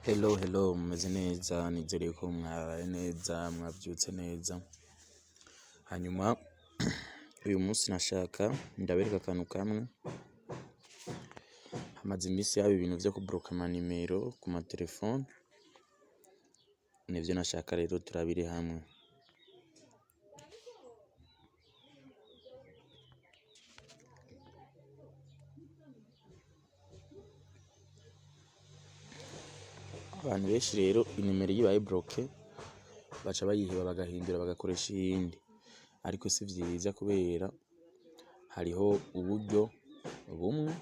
Hello, mumeze neza, nizere ko mwaraye neza, mwavyutse neza. Hanyuma uyu munsi nashaka ndabereka akantu kamwe. Hamaze iminsi yaba ibintu vyo kubloka amanimero ku matelefone, nivyo nashaka rero turabire hamwe. Abantu benshi rero inimero iyo bayi bloke baca bayiheba bagahindura bagakoresha iyindi, ariko si vyiza kubera hariho uburyo bumwe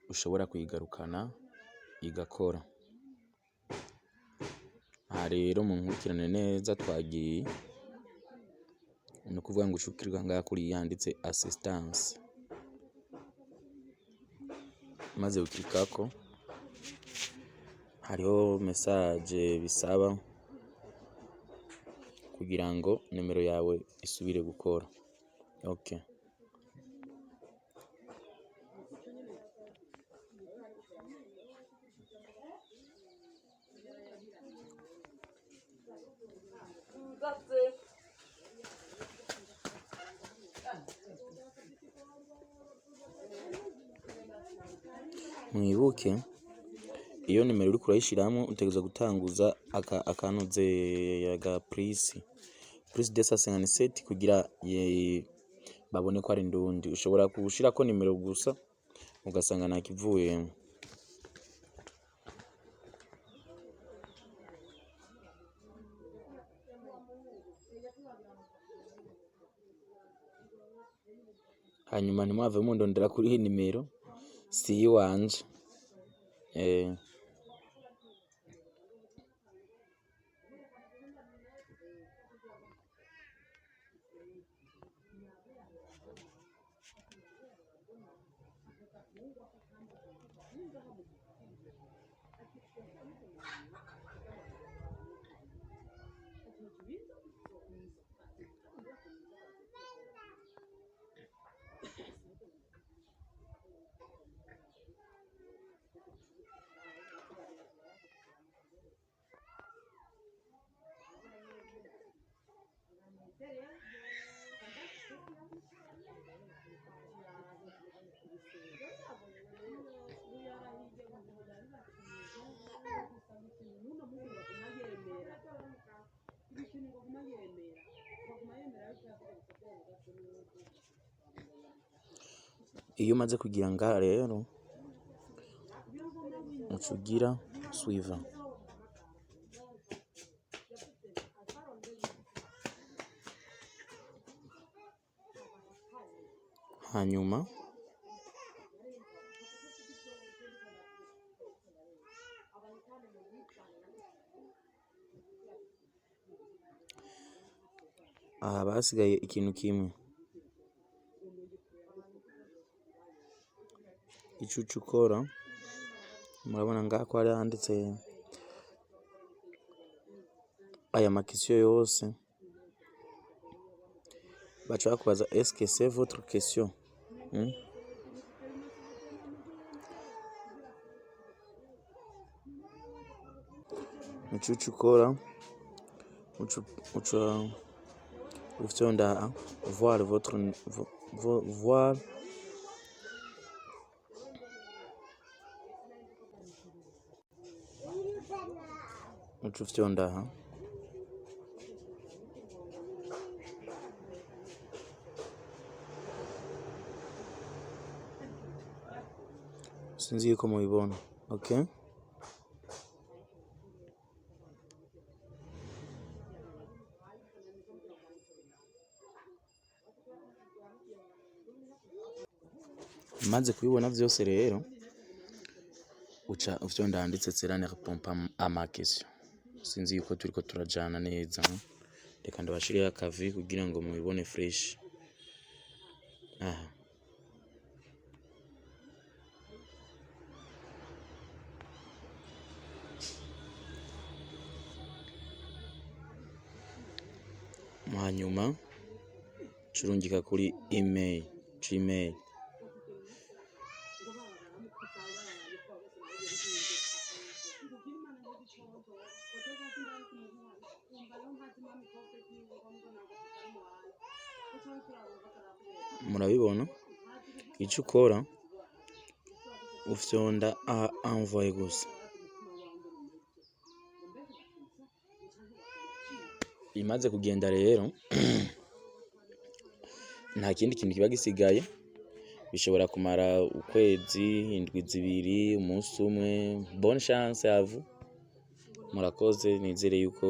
ushobora kuyigarukana igakora. Aha rero munkurikirane neza twagiye, ni ukuvuga ngo ucukirwa ngaha kuri yanditse assistance, maze ukikako hariho message bisaba kugira ngo nimero yawe isubire gukora. Okay. Mwibuke iyo nimero uriko urayishiramwo utegerezwa gutanguza akanuze yaga plus 257 kugira babone ko ari ndundi. Ushobora kushirako nimero gusa ugasanga nakivuyemo. Hanyuma ntimwave mundondera kuri iyi nimero si iwanje. Iyo umaze kugira ngaha rero ucugira suivant. Hanyuma aha basigaye ikintu kimwe, icuca ukora. Murabona ngaha ko hari handitse aya makisiyo yose, baca bakubaza est-ce que c'est votre question? Icuca ukora uca ufyonda voir votre voir uca ufyonda aha sinzi yuko mubibona. Okay. Maze kubibona vyose rero uca ufyonda handitse cela ne répond pas à ma question. Sinzi yuko turiko turajana neza. Reka ndabashiriye akavi kugira ngo mubibone fresh. Aha. Hanyuma curungika kuri Gmail. murabibona icyo ukora ufyonda envoy gusa. Imaze kugenda rero nta kindi kintu kiba gisigaye, bishobora kumara ukwezi, indwi zibiri, umunsi umwe. Bonne chance à vous, murakoze. Nizere yuko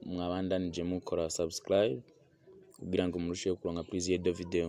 mwabandanije mukora subscribe kugira ngo murusheho kuronka plaisir de video.